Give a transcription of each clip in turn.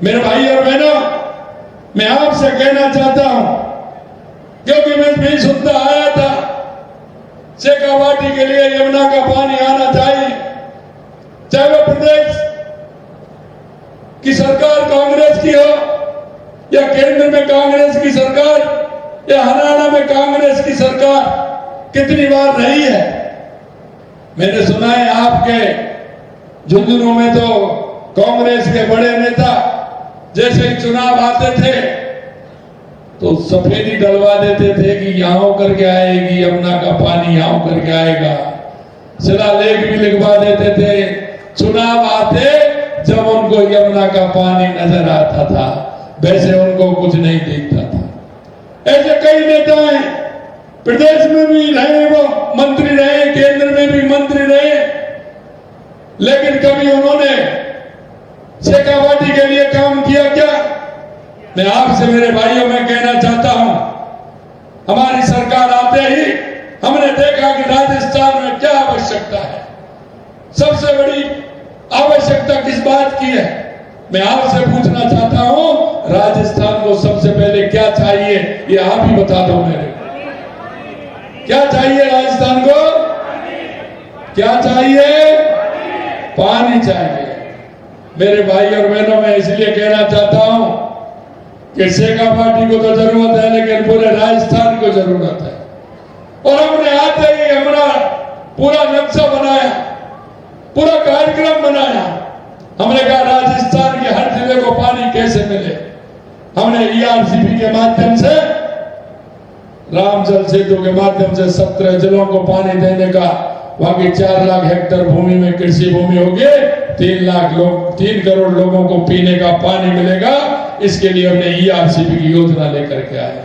मेरे भाई और बहनों, मैं आपसे कहना चाहता हूं, क्योंकि मैं भी सुनता आया था शेखावाटी के लिए यमुना का पानी आना चाहिए, चाहे वो प्रदेश की सरकार कांग्रेस की हो या केंद्र में कांग्रेस की सरकार या हरियाणा में कांग्रेस की सरकार कितनी बार रही है। मैंने सुना है आपके झुंझुनू में तो कांग्रेस के बड़े नेता जैसे ही चुनाव आते थे तो सफेदी डलवा देते थे कि यहां होकर के आएगी यमुना का पानी, यहां होकर के आएगा। शिलालेख भी लिखवा देते थे। चुनाव आते जब उनको यमुना का पानी नजर आता था, वैसे उनको कुछ नहीं दिखता था। ऐसे कई नेता हैं, प्रदेश में भी रहे, वो मंत्री रहे, केंद्र में भी मंत्री रहे, लेकिन कभी उन्होंने शेखावाटी के लिए काम किया क्या? मैं आपसे मेरे भाइयों में कहना चाहता हूं, हमारी सरकार आते ही हमने देखा कि राजस्थान में क्या आवश्यकता है। सबसे बड़ी आवश्यकता किस बात की है? मैं आपसे पूछना चाहता हूं, राजस्थान को सबसे पहले क्या चाहिए, ये आप ही बता दो मेरे। क्या चाहिए राजस्थान को? क्या चाहिए? पानी चाहिए। मेरे भाई और बहनों, मैं इसलिए कहना चाहता हूं कि शेखावाटी को तो जरूरत है, लेकिन पूरे राजस्थान को जरूरत है। और हमने आते ही हमारा पूरा नक्शा बनाया, पूरा कार्यक्रम बनाया। हमने कहा राजस्थान के हर जिले को पानी कैसे मिले। हमने ERCP के माध्यम से, राम जल सेतु के माध्यम से 17 जिलों को पानी देने का, वहां की 4 लाख हेक्टेयर भूमि में कृषि भूमि होगी, 3 करोड़ लोगों को पीने का पानी मिलेगा। इसके लिए हमने ERCP की योजना लेकर के आए।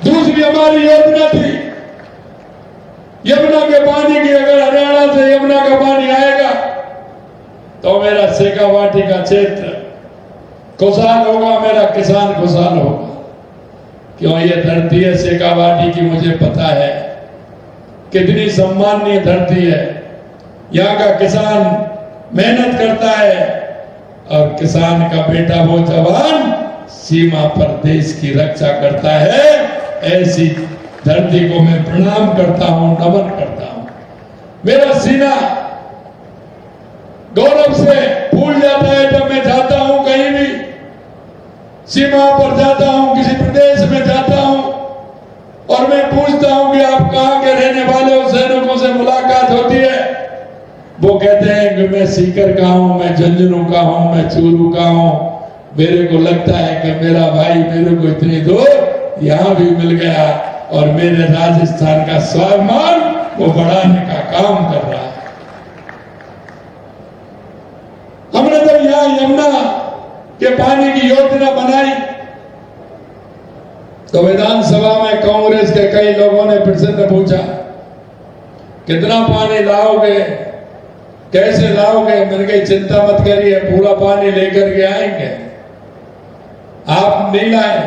दूसरी हमारी योजना थी यमुना के पानी की। अगर हरियाणा से यमुना का पानी आएगा तो मेरा शेखावाटी का क्षेत्र खुशहाल होगा, मेरा किसान खुशहाल होगा। क्यों? ये धरती है शेखावाटी की, मुझे पता है कितनी सम्माननीय धरती है। यहाँ का किसान मेहनत करता है और किसान का बेटा वो जवान सीमा पर देश की रक्षा करता है। ऐसी धरती को मैं प्रणाम करता हूं, नमन करता हूं। मेरा सीना गौरव से फूल जाता है जब मैं जाता हूं, कहीं भी सीमा पर जाता हूं, किसी प्रदेश में जाता हूं और मैं पूछता हूं कि आप कहां के रहने वाले हो। सैनिकों से मुलाकात होती है, वो कहते हैं कि मैं सीकर का हूं, मैं झुंझुनू का हूं, मैं चूरू का हूं। मेरे को लगता है कि मेरा भाई मेरे को इतनी दूर यहां भी मिल गया और मेरे राजस्थान का स्वाभिमान वो बढ़ाने का काम कर रहा है। हमने जब यहां यमुना के पानी की योजना बनाई तो विधानसभा में कांग्रेस के कई लोगों ने फिर से पूछा, कितना पानी लाओगे, कैसे लाओगे? मैंने कही चिंता मत करिए, पूरा पानी लेकर के आएंगे। आप नहीं लाए,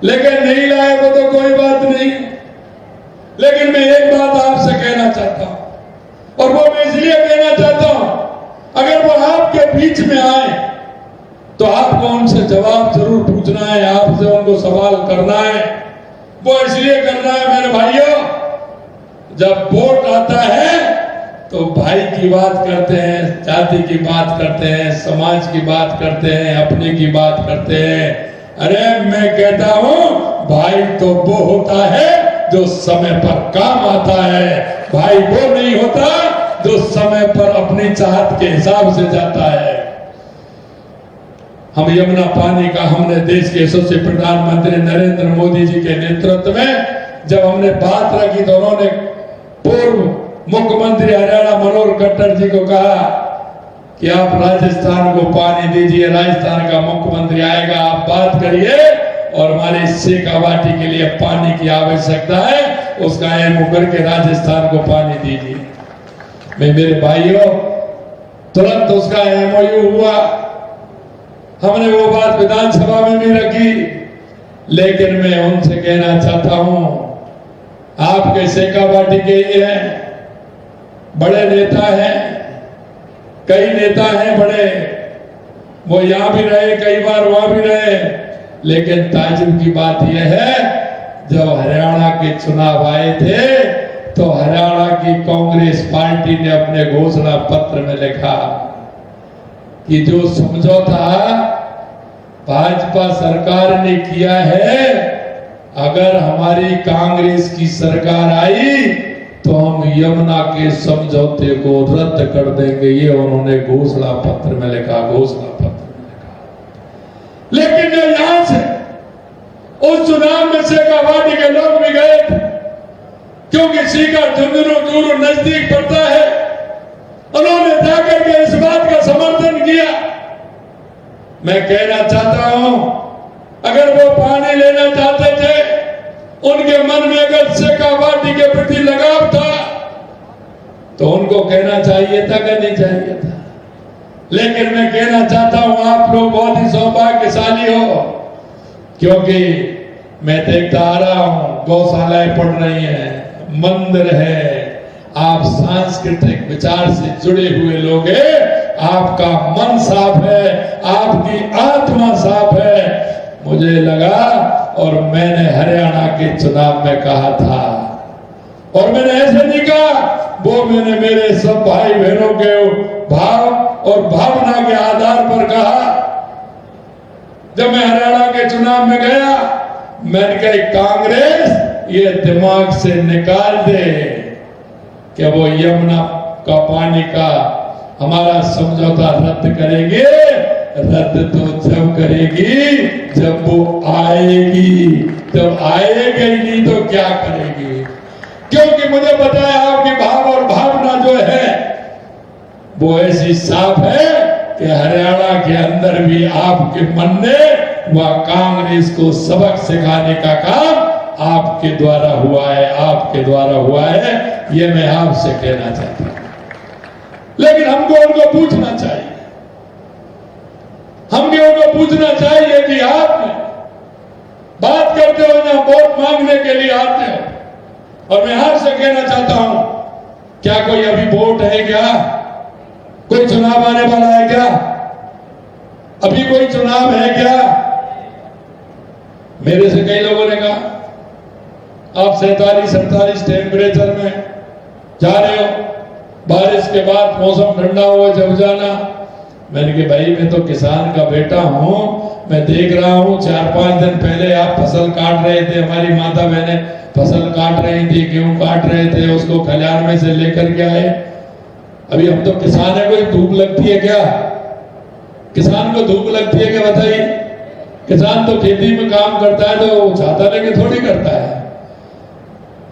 लेकिन नहीं लाए वो तो कोई बात नहीं, लेकिन मैं एक बात आपसे कहना चाहता हूं, और वो मैं इसलिए कहना चाहता हूं, अगर वो आपके बीच में आए तो आपको उनसे जवाब जरूर पूछना है, आपसे उनको सवाल करना है। वो इसलिए करना है मेरे भाइयों, जब वोट आता है तो भाई की बात करते हैं, जाति की बात करते हैं, समाज की बात करते हैं, अपने की बात करते हैं। अरे मैं कहता हूं, भाई तो वो होता है जो समय पर काम आता है, भाई वो नहीं होता जो समय पर अपनी चाहत के हिसाब से जाता है। हम यमुना पानी का हमने देश के यशस्वी प्रधानमंत्री नरेंद्र मोदी जी के नेतृत्व में जब हमने बात रखी तो उन्होंने पूर्व मुख्यमंत्री हरियाणा मनोहर खट्टर जी को कहा कि आप राजस्थान को पानी दीजिए, राजस्थान का मुख्यमंत्री आएगा, आप बात करिए और हमारे शेखावाटी के लिए पानी की आवश्यकता है, उसका एमओयू करके राजस्थान को पानी दीजिए। मेरे भाइयों, तुरंत उसका एमओयू हुआ। हमने वो बात विधानसभा में भी रखी, लेकिन मैं उनसे कहना चाहता हूं, आपके शेखावाटी के ये बड़े नेता हैं, कई नेता हैं बड़े, वो यहाँ भी रहे, कई बार वहां भी रहे, लेकिन ताजुब की बात यह है, जब हरियाणा के चुनाव आए थे तो हरियाणा की कांग्रेस पार्टी ने अपने घोषणा पत्र में लिखा कि जो समझौता भाजपा सरकार ने किया है, अगर हमारी कांग्रेस की सरकार आई तो हम यमुना के समझौते को रद्द कर देंगे। ये उन्होंने घोषणा पत्र में लिखा, घोषणा पत्र में लिखा। लेकिन जो यहां से उस चुनाव में शेखावाटी के लोग भी गए थे, क्योंकि सीकर झुंझुनू नजदीक पड़ता है, उन्होंने जाकर के इस बात का समर्थन किया। मैं कहना चाहता हूं, अगर वो पानी लेना चाहते थे, उनके मन में अगर शेखावाटी के प्रति लगाव था, तो उनको कहना चाहिए था कि नहीं चाहिए था। लेकिन मैं कहना चाहता हूं, आप लोग बहुत ही सौभाग्यशाली हो, क्योंकि मैं देखता आ रहा हूं गौशालाएं पड़ रही हैं, मंदिर है, आप सांस्कृतिक विचार से जुड़े हुए लोग हैं, आपका मन साफ है, आपकी आत्मा साफ है। मुझे लगा, और मैंने हरियाणा के चुनाव में कहा था, और मैंने ऐसे नहीं कहा, वो मैंने मेरे सब भाई बहनों के भाव और भावना के आधार पर कहा। जब मैं हरियाणा के चुनाव में गया, मैंने कहा कांग्रेस ये दिमाग से निकाल दे कि वो यमुना का पानी का हमारा समझौता रद्द करेंगे। रद्द तो जब करेगी जब वो आएगी, जब आएगी नहीं तो क्या करेगी। क्योंकि मुझे पता है आपकी भाव और भावना जो है वो ऐसी साफ है कि हरियाणा के अंदर भी आपके मन में वह कांग्रेस को सबक सिखाने का काम आपके द्वारा हुआ है, आपके द्वारा हुआ है। ये मैं आपसे कहना चाहता हूं। लेकिन हमको उनको पूछना चाहिए, हमको उनको पूछना चाहिए कि आप बात करते हो ना, वोट मांगने के लिए आते हो, और मैं आपसे कहना चाहता हूं, क्या कोई अभी वोट है क्या? कोई चुनाव आने वाला है क्या? अभी कोई चुनाव है क्या? मेरे से कई लोगों ने कहा आप 47-48 टेम्परेचर में जा रहे हो, बारिश के बाद मौसम ठंडा हो जब जाना। मैंने कहा भाई मैं तो किसान का बेटा हूं, मैं देख रहा हूं 4-5 दिन पहले आप फसल काट रहे थे, हमारी माता बहनें फसल काट रही थी, गेहूं काट रहे थे, उसको खलिहान में से लेकर के आए। अभी हम तो किसान है, कोई धूप लगती है क्या? किसान को धूप लगती है क्या बताइए? किसान तो खेती में काम करता है तो छाता लेके थोड़ी करता है।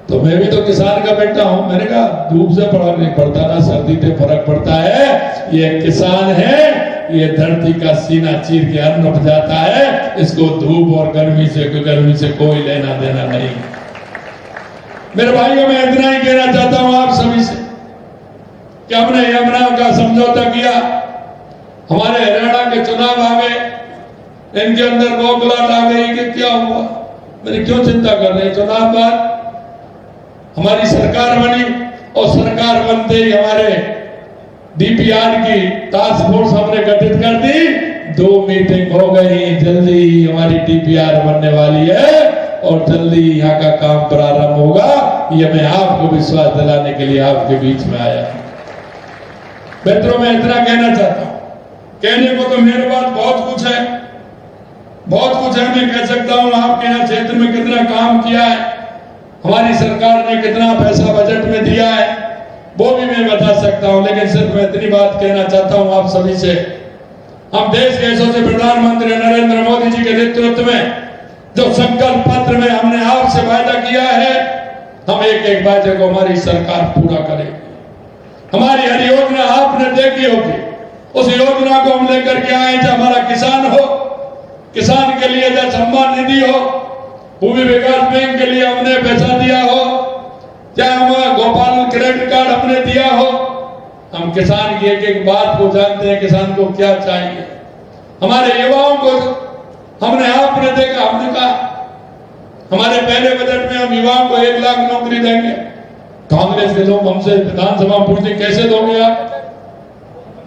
तो मैं भी तो किसान का बेटा हूं। मैंने कहा धूप से फर्क नहीं पड़ता ना सर्दी से फर्क पड़ता है। ये किसान है, ये धरती का सीना चीर के अन्न उपजाता है, इसको धूप और गर्मी से कोई लेना देना नहीं। मेरे भाइयों मैं इतना ही कहना चाहता हूं आप सभी से कि हमने यमुना का समझौता किया, हमारे हरियाणा के चुनाव आ गए, इनके अंदर बौखलाहट आ गई कि क्या हुआ, मैंने क्यों चिंता कर रहे। चुनाव बाद हमारी सरकार बनी, और सरकार बनते ही हमारे डीपीआर की टास्क फोर्स हमने गठित कर दी, 2 मीटिंग हो गई, जल्दी ही हमारी डीपीआर बनने वाली है और जल्दी यहाँ का काम प्रारंभ होगा। ये मैं आपको विश्वास दिलाने के लिए आपके बीच में आया। मित्रों मैं इतना कहना चाहता हूं, कहने को तो मेरे पास बहुत कुछ है, बहुत कुछ है। मैं कह सकता हूं आपके यहाँ क्षेत्र में कितना काम किया है, हमारी सरकार ने कितना पैसा बजट में दिया है, वो भी मैं बता सकता हूं। लेकिन सिर्फ मैं इतनी बात कहना चाहता हूं आप सभी से, हम देश के यशस्वी प्रधानमंत्री नरेंद्र मोदी जी के नेतृत्व में जो संकल्प पत्र में हमने आपसे वायदा किया है, हम एक वायदे को हमारी सरकार पूरा करेगी। हमारी हर योजना आपने देखी होगी, उस योजना को हम लेकर के आए, चाहे हमारा किसान हो, किसान के लिए चाहे सम्मान निधि हो, भूमि विकास बैंक के लिए हमने पैसा दिया हो, चाहे हमारा गोपाल क्रेडिट कार्ड हमने दिया हो। हम किसान की एक बात को जानते हैं, किसान को क्या चाहिए। हमारे युवाओं को हमने आपने देखा, हमने कहा हमारे पहले बजट में हम युवाओं को 1 लाख नौकरी देंगे। कांग्रेस के लोग हमसे विधानसभा पूछते कैसे दोगे आप?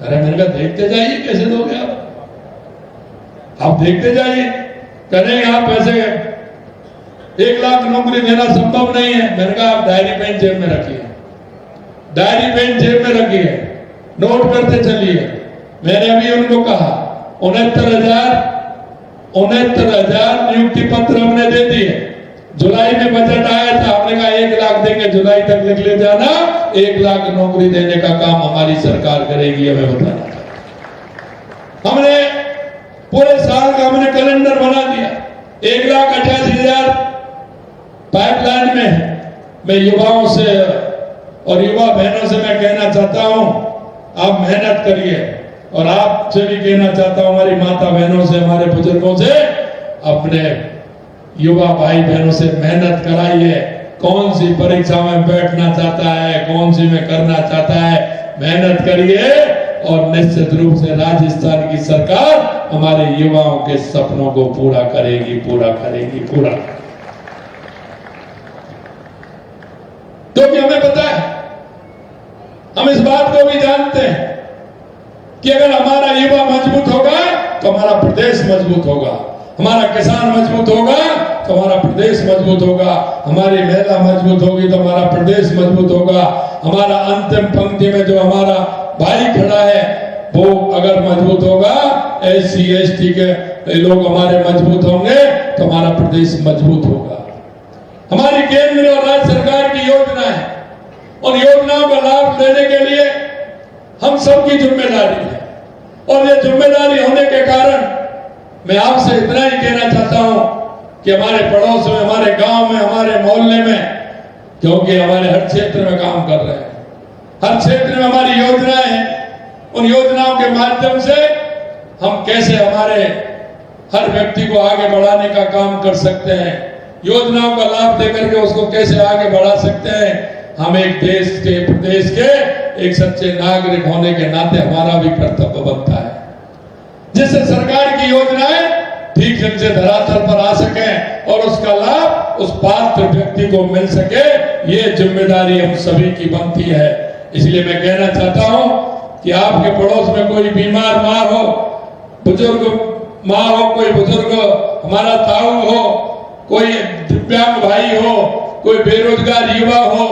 अरे मैंने कहा देखते जाइए कैसे दोगे आप। आप देखते जाइए, करें आप ऐसे 1 लाख नौकरी देना संभव नहीं है। मैंने कहा आप डायरी पेन जेब में रखिए, डायरी पेन जेब में रखिए, नोट करते चलिए। मैंने अभी उनको कहा 69,000 नियुक्ति पत्र हमने दे दिए। जुलाई में बजट आया था, हमने कहा 1 लाख देंगे, जुलाई तक लिख ले जाना, 1 लाख नौकरी देने का काम हमारी सरकार करेगी। हमें बताना, हमने पूरे साल का हमने कैलेंडर बना दिया। 1,88,000 पाइपलाइन में। मैं युवाओं से और युवा बहनों से मैं कहना चाहता हूं, आप मेहनत करिए, और आपसे भी कहना चाहता हूं, हमारी माता बहनों से, हमारे बुजुर्गों से, अपने युवा भाई बहनों से मेहनत कराइए। कौन सी परीक्षा में बैठना चाहता है, कौन सी में करना चाहता है, मेहनत करिए, और निश्चित रूप से राजस्थान की सरकार हमारे युवाओं के सपनों को पूरा करेगी, पूरा करेगी, पूरा। क्योंकि हमें पता है, हम इस बात को भी जानते हैं कि अगर हमारा युवा मजबूत होगा तो हमारा प्रदेश मजबूत होगा, हमारा किसान मजबूत होगा तो हमारा प्रदेश मजबूत होगा, हमारी महिला मजबूत होगी तो हमारा प्रदेश मजबूत होगा, हमारा अंतिम पंक्ति में जो हमारा भाई खड़ा है वो अगर मजबूत होगा, SC ST के लोग हमारे मजबूत होंगे तो हमारा प्रदेश मजबूत होगा। हमारी केंद्र और राज्य सरकार की योजना है, उन योजनाओं का लाभ लेने के लिए हम सबकी जिम्मेदारी है, और ये जिम्मेदारी होने के कारण मैं आपसे इतना ही कहना चाहता हूं कि हमारे पड़ोस में, हमारे गांव में, हमारे मोहल्ले में, क्योंकि हमारे हर क्षेत्र में काम कर रहे हैं, हर क्षेत्र में हमारी योजनाएं हैं, उन योजनाओं के माध्यम से हम कैसे हमारे हर व्यक्ति को आगे बढ़ाने का काम कर सकते हैं, योजनाओं का लाभ देकर के उसको कैसे आगे बढ़ा सकते हैं। हम एक देश के, प्रदेश के एक सच्चे नागरिक होने के नाते हमारा भी कर्तव्य बनता है, जिससे सरकार की योजनाएं ठीक ढंग से धरातल पर आ सके और उसका लाभ उस पात्र व्यक्ति को मिल सके। ये जिम्मेदारी हम सभी की बनती है। इसलिए मैं कहना चाहता हूं कि आपके पड़ोस में कोई बीमार माँ हो, बुजुर्ग माँ हो, कोई बुजुर्ग हमारा ताऊ हो, कोई दिव्यांग भाई हो, कोई बेरोजगार युवा हो।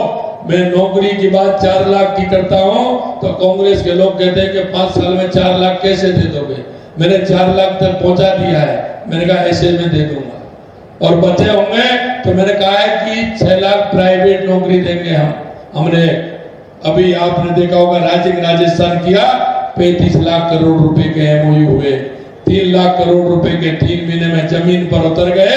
मैं नौकरी की बात 4 लाख की करता हूं तो कांग्रेस के लोग कहते हैं कि 5 साल में 4 लाख कैसे दे दोगे। मैंने 4 लाख तक पहुंचा दिया है। मैंने कहा ऐसे में दे दूंगा, और बचे होंगे तो मैंने कहा है कि 6 लाख प्राइवेट नौकरी देंगे हम। हमने अभी आपने देखा होगा राजस्थान किया, 35 लाख करोड़ रुपए के MOU हुए, 3 लाख करोड़ रुपए के 3 महीने में जमीन पर उतर गए।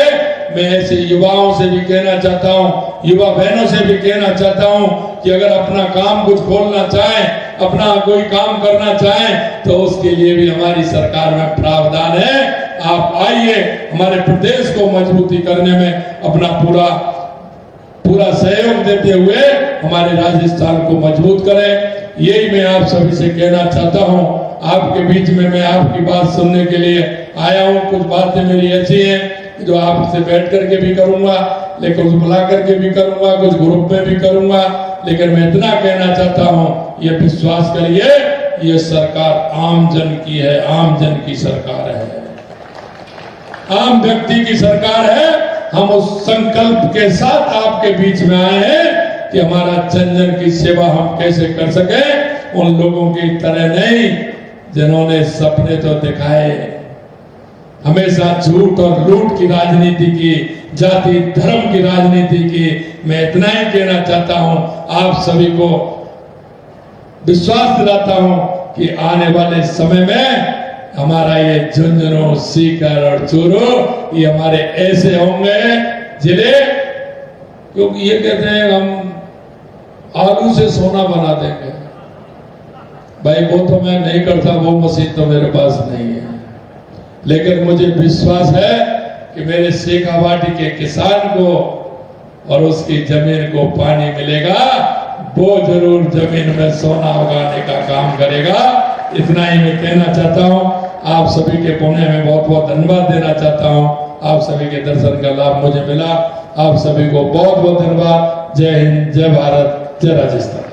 मैं ऐसे युवाओं से भी कहना चाहता हूं, युवा बहनों से भी कहना चाहता हूं कि अगर अपना काम कुछ खोलना चाहें, अपना कोई काम करना चाहें तो उसके लिए भी हमारी सरकार में प्रावधान है। आप आइए, हमारे प्रदेश को मजबूती करने में अपना पूरा सहयोग देते हुए हमारे राजस्थान को मजबूत करें। यही मैं आप सभी से कहना चाहता हूं। आपके बीच में मैं आपकी बात सुनने के लिए आया हूं। कुछ बातें मेरी ऐसी हैं जो आपसे बैठ करके भी करूंगा, लेकिन कुछ बुला करके भी करूंगा, कुछ ग्रुप में भी करूंगा। लेकिन मैं इतना कहना चाहता हूं, ये विश्वास करिए, ये सरकार आम जन की है, आम जन की सरकार है, आम व्यक्ति की सरकार है। हम उस संकल्प के साथ आपके बीच में आए हैं कि हमारा जन जन की सेवा हम कैसे कर सके। उन लोगों की तरह नहीं जिन्होंने सपने तो दिखाए, हमेशा झूठ और लूट की राजनीति की, जाति धर्म की राजनीति की। मैं इतना ही कहना चाहता हूं, आप सभी को विश्वास दिलाता हूं कि आने वाले समय में हमारा ये झुंझुनू, सीकर और चूरू ये हमारे ऐसे होंगे जिले, क्योंकि ये कहते हैं हम आलू से सोना बना देंगे। भाई वो तो मैं नहीं करता, वो मशीन तो मेरे पास नहीं है, लेकिन मुझे विश्वास है कि मेरे शेखावाटी के किसान को और उसकी जमीन को पानी मिलेगा, वो जरूर जमीन में सोना उगाने का काम करेगा। इतना ही मैं कहना चाहता हूं। आप सभी के पुण्य में बहुत बहुत धन्यवाद देना चाहता हूं। आप सभी के दर्शन का लाभ मुझे मिला। आप सभी को बहुत बहुत धन्यवाद। जय हिंद, जय भारत, जय राजस्थान।